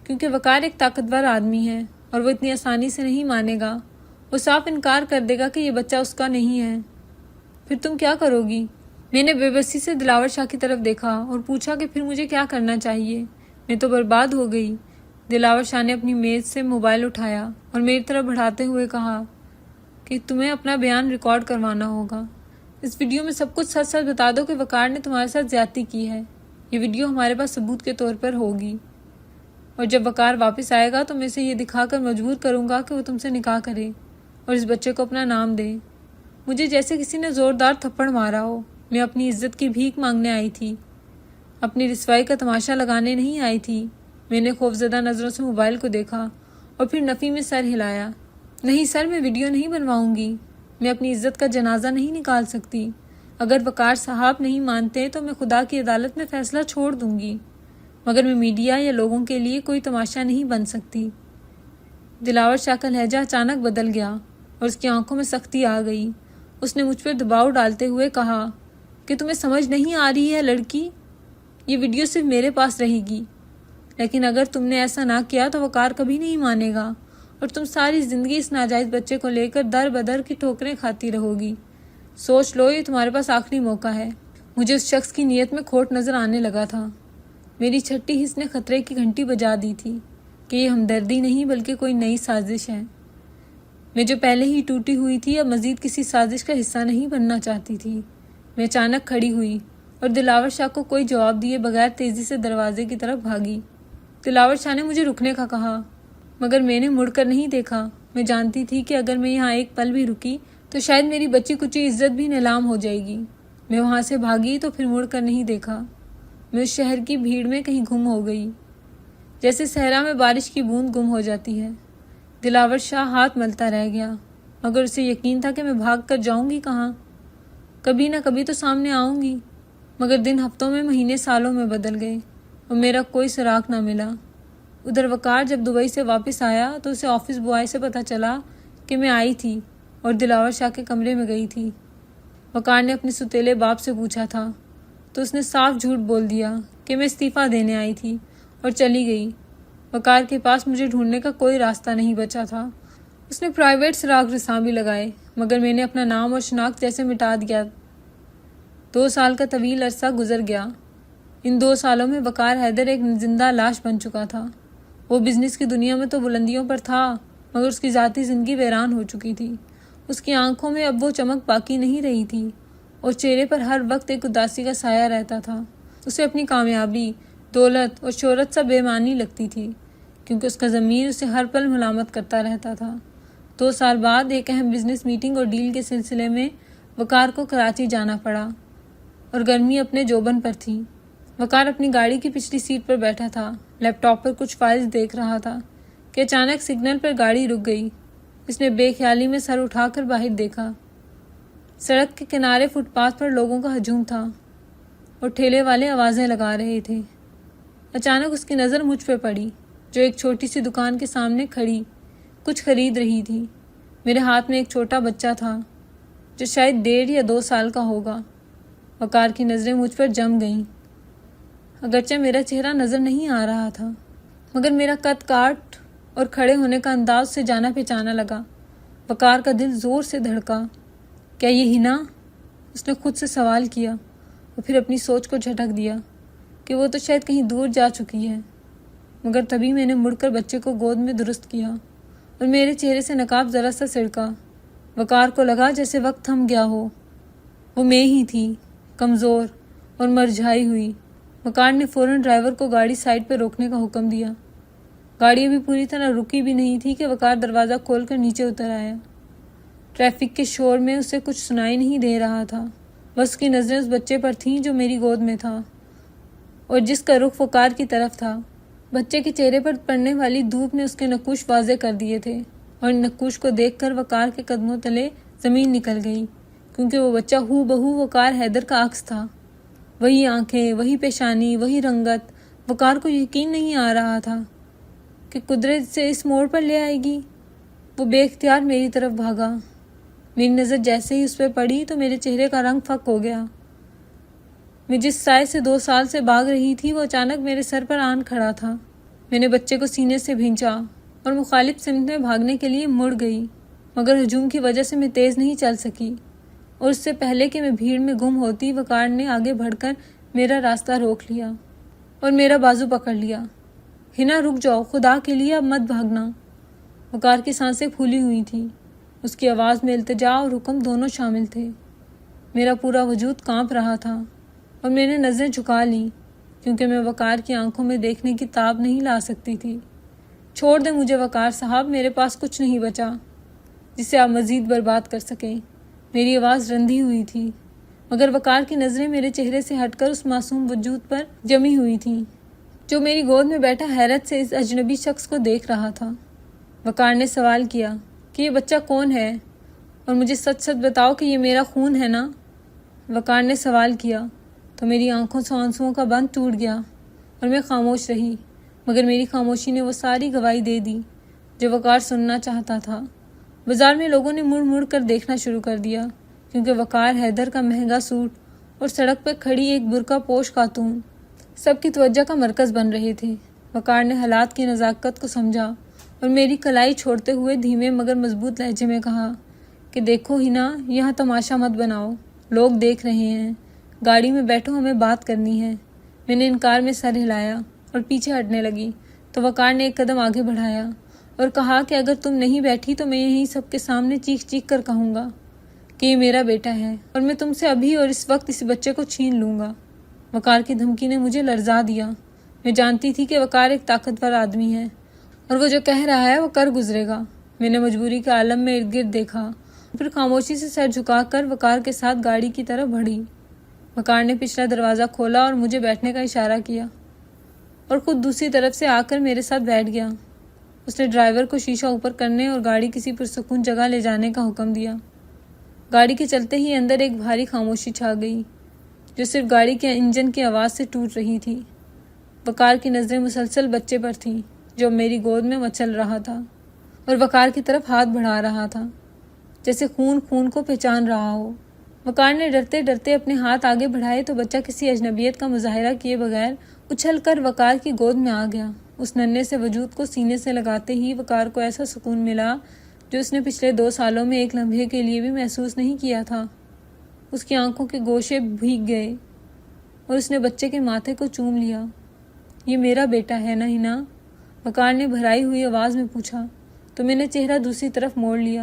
A: کیونکہ وقار ایک طاقتور آدمی ہے اور وہ اتنی آسانی سے نہیں مانے گا۔ وہ صاف انکار کر دے گا کہ یہ بچہ اس کا نہیں ہے۔ پھر تم کیا کرو گی؟ میں نے بے بسی سے دلاور شاہ کی طرف دیکھا اور پوچھا کہ پھر مجھے کیا کرنا چاہیے؟ میں تو برباد ہو گئی۔ دلاور شاہ نے اپنی میز سے موبائل اٹھایا اور میری طرف بڑھاتے ہوئے کہا کہ تمہیں اپنا بیان ریکارڈ کروانا ہوگا۔ اس ویڈیو میں سب کچھ سچ سچ بتا دو کہ وقار نے تمہارے ساتھ زیادتی کی ہے۔ یہ ویڈیو ہمارے پاس ثبوت کے طور پر ہوگی، اور جب وقار واپس آئے گا تو میں اسے یہ دکھا کر مجبور کروں گا کہ وہ تم سے نکاح کرے اور اس بچے کو اپنا نام دے۔ مجھے جیسے کسی نے زوردار تھپڑ مارا ہو۔ میں اپنی عزت کی بھیک مانگنے آئی تھی، اپنی رسوائی کا تماشا لگانے نہیں آئی تھی۔ میں نے خوفزدہ نظروں سے موبائل کو دیکھا اور پھر نفی میں سر ہلایا۔ نہیں سر، میں ویڈیو نہیں بنواؤں گی۔ میں اپنی عزت کا جنازہ نہیں نکال سکتی۔ اگر وقار صاحب نہیں مانتے تو میں خدا کی عدالت میں فیصلہ چھوڑ دوں گی، مگر میں میڈیا یا لوگوں کے لیے کوئی تماشا نہیں بن سکتی۔ دلاور شاہ کا لہجہ اچانک بدل گیا اور اس کی آنکھوں میں سختی آ گئی۔ اس نے مجھ پر دباؤ ڈالتے ہوئے کہا کہ تمہیں سمجھ نہیں آ رہی ہے لڑکی، یہ ویڈیو صرف میرے پاس رہے گی، لیکن اگر تم نے ایسا نہ کیا تو وقار کبھی نہیں مانے گا اور تم ساری زندگی اس ناجائز بچے کو لے کر در بدر کی ٹھوکریں کھاتی رہو گی۔ سوچ لو، یہ تمہارے پاس آخری موقع ہے۔ مجھے اس شخص کی نیت میں کھوٹ نظر آنے لگا تھا۔ میری چھٹی حس نے خطرے کی گھنٹی بجا دی تھی کہ یہ ہمدردی نہیں بلکہ کوئی نئی سازش ہے۔ میں جو پہلے ہی ٹوٹی ہوئی تھی اب مزید کسی سازش کا حصہ نہیں بننا چاہتی تھی۔ میں اچانک کھڑی ہوئی اور دلاور شاہ کو کوئی جواب دیے بغیر تیزی سے دروازے کی طرف بھاگی۔ دلاور شاہ نے مجھے رکنے کا کہا، مگر میں نے مڑ کر نہیں دیکھا۔ میں جانتی تھی کہ اگر میں یہاں ایک پل بھی رکی تو شاید میری بچی کچی عزت بھی نیلام ہو جائے گی۔ میں وہاں سے بھاگی تو پھر مڑ کر نہیں دیکھا۔ میں اس شہر کی بھیڑ میں کہیں گم ہو گئی، جیسے صحرا میں بارش کی بوند گم ہو جاتی ہے۔ دلاور شاہ ہاتھ ملتا رہ گیا، مگر اسے یقین تھا کہ میں بھاگ کر جاؤں گی کہاں؟ کبھی نہ کبھی تو سامنے آؤں گی، مگر دن ہفتوں میں، مہینے سالوں میں بدل گئے اور میرا کوئی سراغ نہ ملا۔ ادھر وقار جب دبئی سے واپس آیا تو اسے آفس بوائے سے پتہ چلا کہ میں آئی تھی اور دلاور شاہ کے کمرے میں گئی تھی۔ وقار نے اپنے ستیلے باپ سے پوچھا تھا تو اس نے صاف جھوٹ بول دیا کہ میں استعفیٰ دینے آئی تھی اور چلی گئی۔ وقار کے پاس مجھے ڈھونڈنے کا کوئی راستہ نہیں بچا تھا۔ اس نے پرائیویٹ سراغ رساں بھی لگائے، مگر میں نے اپنا نام اور شناخت جیسے مٹا دیا۔ 2 سال کا طویل عرصہ گزر گیا۔ ان 2 سالوں میں وقار حیدر ایک زندہ لاش بن چکا تھا۔ وہ بزنس کی دنیا میں تو بلندیوں پر تھا، مگر اس کی ذاتی زندگی ویران ہو چکی تھی۔ اس کی آنکھوں میں اب وہ چمک باقی نہیں رہی تھی اور چہرے پر ہر وقت ایک اداسی کا سایہ رہتا تھا۔ اسے اپنی کامیابی، دولت اور شہرت سے بے معنی لگتی تھی، کیونکہ اس کا ضمیر اسے ہر پل ملامت کرتا رہتا تھا۔ 2 سال بعد ایک اہم بزنس میٹنگ اور ڈیل کے سلسلے میں وقار کو کراچی جانا پڑا، اور گرمی اپنے جوبن پر تھی۔ وقار اپنی گاڑی کی پچھلی سیٹ پر بیٹھا تھا، لیپ ٹاپ پر کچھ فائلز دیکھ رہا تھا کہ اچانک سگنل پر گاڑی رک گئی۔ اس نے بے خیالی میں سر اٹھا کر باہر دیکھا۔ سڑک کے کنارے فٹ پاتھ پر لوگوں کا ہجوم تھا اور ٹھیلے والے آوازیں لگا رہے تھے۔ اچانک اس کی نظر مجھ پہ پڑی، جو ایک چھوٹی سی دکان کے سامنے کھڑی کچھ خرید رہی تھی۔ میرے ہاتھ میں ایک چھوٹا بچہ تھا جو شاید 1.5 یا 2 سال کا ہوگا۔ وقار کی نظریں مجھ پر جم گئیں۔ اگرچہ میرا چہرہ نظر نہیں آ رہا تھا، مگر میرا قد کاٹ اور کھڑے ہونے کا انداز سے جانا پہچانا لگا۔ وقار کا دل زور سے دھڑکا۔ کیا یہ ہنا؟ اس نے خود سے سوال کیا اور پھر اپنی سوچ کو جھٹک دیا کہ وہ تو شاید کہیں دور جا چکی ہے۔ مگر تبھی میں نے مڑ کر بچے کو گود میں درست کیا اور میرے چہرے سے نقاب ذرا سا سڑکا۔ وقار کو لگا جیسے وقت تھم گیا ہو۔ وہ میں ہی تھی، کمزور اور مرجھائی ہوئی۔ وقار نے فوراً ڈرائیور کو گاڑی سائڈ پہ روکنے کا حکم دیا۔ گاڑی ابھی پوری طرح رکی بھی نہیں تھی کہ وقار دروازہ کھول کر نیچے اتر آیا۔ ٹریفک کے شور میں اسے کچھ سنائی نہیں دے رہا تھا، بس اس کی نظریں اس بچے پر تھیں جو میری گود میں تھا اور جس کا رخ وقار کی طرف تھا۔ بچے کے چہرے پر پڑنے والی دھوپ نے اس کے نقوش واضح کر دیے تھے، اور ان نقوش کو دیکھ کر وقار کے قدموں تلے زمین نکل گئی، کیونکہ وہ بچہ ہو بہو وقار حیدر کا عکس تھا۔ وہی آنکھیں، وہی پیشانی، وہی رنگت۔ وقار کو یقین نہیں آ رہا تھا کہ قدرت سے اس موڑ پر لے آئے گی۔ وہ بے اختیار میری طرف بھاگا۔ میری نظر جیسے ہی اس پہ پڑی تو میرے چہرے کا رنگ پھک ہو گیا۔ میں جس سائے سے 2 سال سے بھاگ رہی تھی وہ اچانک میرے سر پر آن کھڑا تھا۔ میں نے بچے کو سینے سے بھینچا اور مخالف سمت میں بھاگنے کے لیے مڑ گئی، مگر ہجوم کی وجہ سے میں تیز نہیں چل سکی، اور اس سے پہلے کہ میں بھیڑ میں گم ہوتی وقار نے آگے بڑھ کر میرا راستہ روک لیا اور میرا بازو پکڑ لیا۔ ہنا رک جاؤ، خدا کے لیے اب مت بھاگنا۔ وقار کی سانسیں پھولی ہوئی تھیں، اس کی آواز میں التجا اور حکم دونوں شامل تھے۔ میرا پورا وجود کانپ رہا تھا اور میں نے نظریں جھکا لیں، کیونکہ میں وقار کی آنکھوں میں دیکھنے کی تاب نہیں لا سکتی تھی۔ چھوڑ دیں مجھے وقار صاحب، میرے پاس کچھ نہیں بچا جسے آپ مزید برباد کر سکیں۔ میری آواز رندھی ہوئی تھی، مگر وقار کی نظریں میرے چہرے سے ہٹ کر اس معصوم وجود پر جمی ہوئی تھیں جو میری گود میں بیٹھا حیرت سے اس اجنبی شخص کو دیکھ رہا تھا۔ وقار نے سوال کیا کہ یہ بچہ کون ہے، اور مجھے سچ سچ بتاؤ کہ یہ میرا خون ہے نا؟ وقار نے سوال کیا تو میری آنکھوں سے آنسوؤں کا بند ٹوٹ گیا اور میں خاموش رہی، مگر میری خاموشی نے وہ ساری گواہی دے دی جو وقار سننا چاہتا تھا۔ بازار میں لوگوں نے مڑ مڑ کر دیکھنا شروع کر دیا، کیونکہ وقار حیدر کا مہنگا سوٹ اور سڑک پر کھڑی ایک برقع پوش خاتون سب کی توجہ کا مرکز بن رہے تھے۔ وقار نے حالات کی نزاکت کو سمجھا اور میری کلائی چھوڑتے ہوئے دھیمے مگر مضبوط لہجے میں کہا کہ دیکھو ہنا، یہاں تماشا مت بناؤ، لوگ دیکھ رہے ہیں، گاڑی میں بیٹھو، ہمیں بات کرنی ہے۔ میں نے انکار میں سر ہلایا اور پیچھے ہٹنے لگی تو وقار نے ایک قدم آگے بڑھایا اور کہا کہ اگر تم نہیں بیٹھی تو میں یہیں سب کے سامنے چیخ چیخ کر کہوں گا کہ یہ میرا بیٹا ہے، اور میں تم سے ابھی اور اس وقت اس بچے کو چھین لوں گا۔ وقار کی دھمکی نے مجھے لرزا دیا۔ میں جانتی تھی کہ وقار ایک طاقتور آدمی ہے اور وہ جو کہہ رہا ہے وہ کر گزرے گا۔ میں نے مجبوری کے عالم میں ارد گرد دیکھا، پھر خاموشی سے سر جھکا کر وقار کے ساتھ گاڑی کی طرف بڑھی۔ وقار نے پچھلا دروازہ کھولا اور مجھے بیٹھنے کا اشارہ کیا اور خود دوسری طرف سے آ کر میرے ساتھ بیٹھ گیا۔ اس نے ڈرائیور کو شیشہ اوپر کرنے اور گاڑی کسی پرسکون جگہ لے جانے کا حکم دیا۔ گاڑی کے چلتے ہی اندر ایک بھاری خاموشی چھا گئی جو صرف گاڑی کے انجن کی آواز سے ٹوٹ رہی تھی۔ وقار کی نظریں مسلسل بچے پر تھیں جو میری گود میں مچل رہا تھا اور وقار کی طرف ہاتھ بڑھا رہا تھا جیسے خون خون کو پہچان رہا ہو۔ وقار نے ڈرتے ڈرتے اپنے ہاتھ آگے بڑھائے تو بچہ کسی اجنبیت کا مظاہرہ کیے بغیر اچھل کر وقار کی گود میں آ گیا۔ اس ننھے سے وجود کو سینے سے لگاتے ہی وقار کو ایسا سکون ملا جو اس نے پچھلے 2 سالوں میں ایک لمحے کے لیے بھی محسوس نہیں کیا تھا۔ اس کی آنکھوں کے گوشے بھیگ گئے اور اس نے بچے کے ماتھے کو چوم لیا۔ یہ میرا بیٹا ہے نا ہنا؟ وقار نے بھرائی ہوئی آواز میں پوچھا تو میں نے چہرہ دوسری طرف موڑ لیا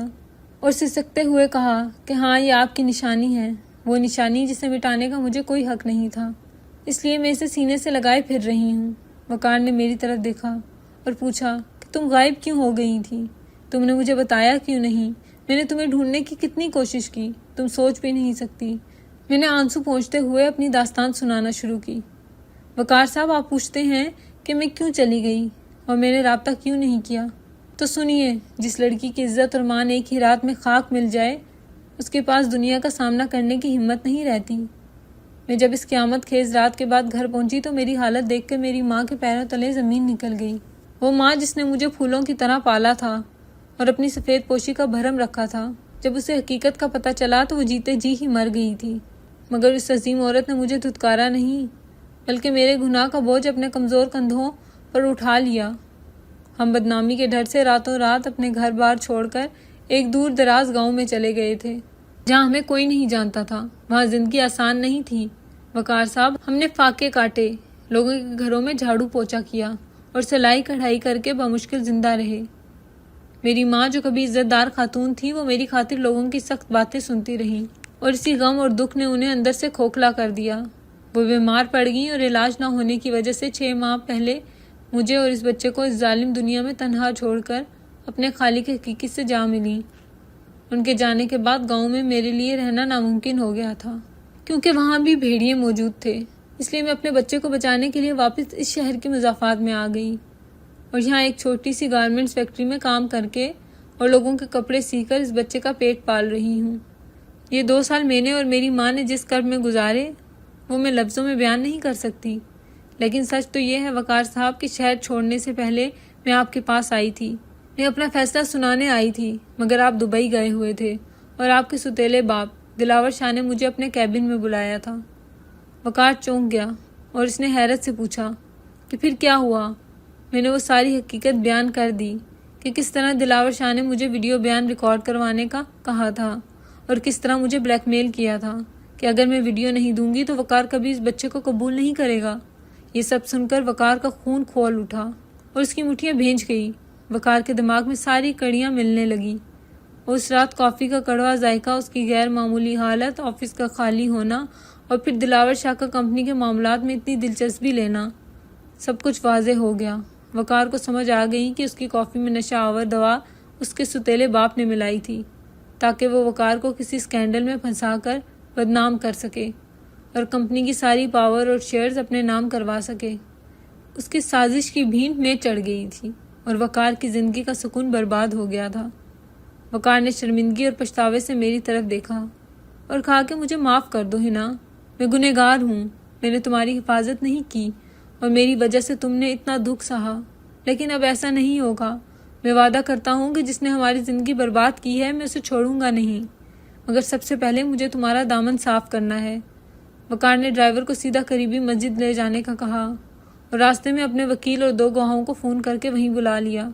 A: اور سسکتے ہوئے کہا کہ ہاں، یہ آپ کی نشانی ہے۔ وہ نشانی جسے مٹانے کا مجھے کوئی حق نہیں تھا، اس لیے میں اسے سینے سے لگائے پھر رہی ہوں۔ وقار نے میری طرف دیکھا اور پوچھا کہ تم غائب کیوں ہو گئی تھی؟ تم نے مجھے بتایا کیوں نہیں؟ میں نے تمہیں ڈھونڈنے کی کتنی کوشش کی، تم سوچ بھی نہیں سکتی۔ میں نے آنسو پونچھتے ہوئے اپنی داستان سنانا شروع کی۔ وقار صاحب، آپ پوچھتے ہیں کہ میں کیوں چلی گئی اور میں نے رابطہ کیوں نہیں کیا؟ تو سنیے، جس لڑکی کی عزت اور مان ایک ہی رات میں خاک مل جائے، اس کے پاس دنیا کا سامنا کرنے کی ہمت نہیں رہتی۔ میں جب اس قیامت خیز رات کے بعد گھر پہنچی تو میری حالت دیکھ کر میری ماں کے پیروں تلے زمین نکل گئی۔ وہ ماں جس نے مجھے پھولوں کی طرح پالا تھا اور اپنی سفید پوشی کا بھرم رکھا تھا، جب اسے حقیقت کا پتہ چلا تو وہ جیتے جی ہی مر گئی تھی۔ مگر اس عظیم عورت نے مجھے دھتکارا نہیں، بلکہ میرے گناہ کا بوجھ اپنے کمزور کندھوں پر اٹھا لیا۔ ہم بدنامی کے ڈر سے راتوں رات اپنے گھر بار چھوڑ کر ایک دور دراز گاؤں میں چلے گئے تھے، جہاں ہمیں کوئی نہیں جانتا تھا۔ وہاں زندگی آسان نہیں تھی وقار صاحب۔ ہم نے فاقے کاٹے، لوگوں کے گھروں میں جھاڑو پوچھا کیا اور سلائی کڑھائی کر کے بمشکل زندہ رہے۔ میری ماں جو کبھی عزت دار خاتون تھی، وہ میری خاطر لوگوں کی سخت باتیں سنتی رہیں اور اسی غم اور دکھ نے انہیں اندر سے کھوکھلا کر دیا۔ وہ بیمار پڑ گئیں اور علاج نہ ہونے کی وجہ سے 6 ماہ پہلے مجھے اور اس بچے کو اس ظالم دنیا میں تنہا چھوڑ کر اپنے خالق حقیقی سے جا ملی۔ ان کے جانے کے بعد گاؤں میں میرے لیے رہنا ناممکن ہو گیا تھا، کیونکہ وہاں بھی بھیڑیے موجود تھے۔ اس لیے میں اپنے بچے کو بچانے کے لیے واپس اس شہر کے مضافات میں آ گئی اور یہاں ایک چھوٹی سی گارمنٹس فیکٹری میں کام کر کے اور لوگوں کے کپڑے سی کر اس بچے کا پیٹ پال رہی ہوں۔ یہ 2 سال میں نے اور میری ماں نے جس کرب میں گزارے، وہ میں لفظوں میں بیان نہیں کر سکتی۔ لیکن سچ تو یہ ہے وقار صاحب کہ شہر چھوڑنے سے پہلے میں آپ کے پاس آئی تھی، میں اپنا فیصلہ سنانے آئی تھی، مگر آپ دبئی گئے ہوئے تھے اور آپ کے ستیلے باپ دلاور شاہ نے مجھے اپنے کیبن میں بلایا تھا۔ وقار چونک گیا اور اس نے حیرت سے پوچھا کہ پھر کیا ہوا؟ میں نے وہ ساری حقیقت بیان کر دی کہ کس طرح دلاور شاہ نے مجھے ویڈیو بیان ریکارڈ کروانے کا کہا تھا اور کس طرح مجھے بلیک میل کیا تھا کہ اگر میں ویڈیو نہیں دوں گی تو وقار کبھی اس بچے کو قبول نہیں کرے گا۔ یہ سب سن کر وقار کا خون کھول اٹھا اور اس کی مٹھیاں بھیج گئی۔ وقار کے دماغ میں ساری کڑیاں ملنے لگی۔ اس رات کافی کا کڑوا ذائقہ، اس کی غیر معمولی حالت، آفس کا خالی ہونا اور پھر دلاور شاہ کا کمپنی کے معاملات میں اتنی دلچسپی لینا، سب کچھ واضح ہو گیا۔ وقار کو سمجھ آ گئی کہ اس کی کافی میں نشہ آور دوا اس کے ستیلے باپ نے ملائی تھی تاکہ وہ وقار کو کسی سکینڈل میں پھنسا کر بدنام کر سکے اور کمپنی کی ساری پاور اور شیئرز اپنے نام کروا سکے۔ اس کی سازش کی بھینٹ میں چڑھ گئی تھی اور وقار کی زندگی کا سکون برباد ہو گیا تھا۔ وقار نے شرمندگی اور پچھتاوے سے میری طرف دیکھا اور کہا کہ مجھے معاف کر دو ہنا، میں گنہگار ہوں، میں نے تمہاری حفاظت نہیں کی اور میری وجہ سے تم نے اتنا دکھ سہا، لیکن اب ایسا نہیں ہوگا۔ میں وعدہ کرتا ہوں کہ جس نے ہماری زندگی برباد کی ہے میں اسے چھوڑوں گا نہیں، مگر سب سے پہلے مجھے تمہارا دامن صاف کرنا ہے۔ وقار نے ڈرائیور کو سیدھا قریبی مسجد لے جانے کا کہا اور راستے میں اپنے وکیل اور 2 گواہوں کو فون کر کے وہیں بلا لیا۔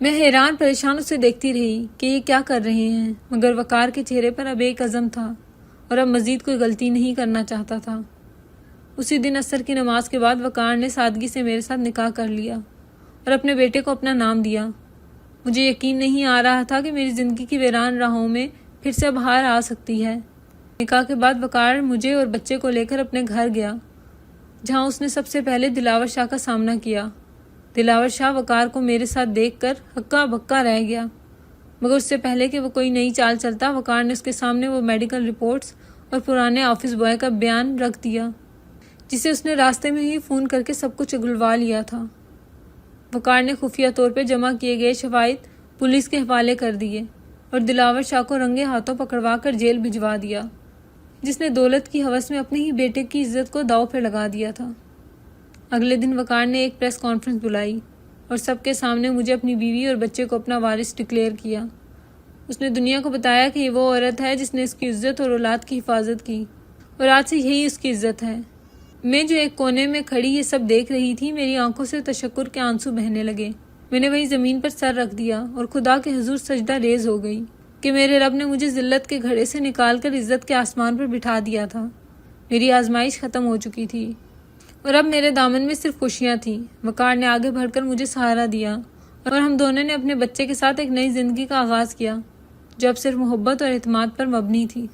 A: میں حیران پریشان اسے دیکھتی رہی کہ یہ کیا کر رہے ہیں، مگر وقار کے چہرے پر اب ایک عزم تھا اور اب مزید کوئی غلطی نہیں کرنا چاہتا تھا۔ اسی دن عصر کی نماز کے بعد وقار نے سادگی سے میرے ساتھ نکاح کر لیا اور اپنے بیٹے کو اپنا نام دیا۔ مجھے یقین نہیں آ رہا تھا کہ میری زندگی کی ویران راہوں میں پھر سے بہار آ سکتی ہے۔ نکاح کے بعد وقار مجھے اور بچے کو لے کر اپنے گھر گیا، جہاں اس نے سب سے پہلے دلاور شاہ کا سامنا کیا۔ دلاور شاہ وقار کو میرے ساتھ دیکھ کر ہکا بکا رہ گیا، مگر اس سے پہلے کہ وہ کوئی نئی چال چلتا، وقار نے اس کے سامنے وہ میڈیکل رپورٹس اور پرانے آفس بوائے کا بیان رکھ دیا جسے اس نے راستے میں ہی فون کر کے سب کچھ اگلوا لیا تھا۔ وقار نے خفیہ طور پہ جمع کیے گئے شواہد پولیس کے حوالے کر دیے اور دلاور شاہ کو رنگے ہاتھوں پکڑوا کر جیل بھجوا دیا، جس نے دولت کی ہوس میں اپنے ہی بیٹے کی عزت کو داؤ پہ لگا دیا تھا۔ اگلے دن وقار نے ایک پریس کانفرنس بلائی اور سب کے سامنے مجھے اپنی بیوی اور بچے کو اپنا وارث ڈکلیئر کیا۔ اس نے دنیا کو بتایا کہ یہ وہ عورت ہے جس نے اس کی عزت اور اولاد کی حفاظت کی اور آج سے یہی اس کی عزت ہے۔ میں جو ایک کونے میں کھڑی یہ سب دیکھ رہی تھی، میری آنکھوں سے تشکر کے آنسو بہنے لگے۔ میں نے وہیں زمین پر سر رکھ دیا اور خدا کے حضور سجدہ ریز ہو گئی کہ میرے رب نے مجھے ذلت کے گھڑے سے نکال کر عزت کے آسمان پر بٹھا دیا تھا۔ میری آزمائش ختم ہو چکی تھی اور اب میرے دامن میں صرف خوشیاں تھیں۔ وقار نے آگے بڑھ کر مجھے سہارا دیا اور ہم دونوں نے اپنے بچے کے ساتھ ایک نئی زندگی کا آغاز کیا جو اب صرف محبت اور اعتماد پر مبنی تھی۔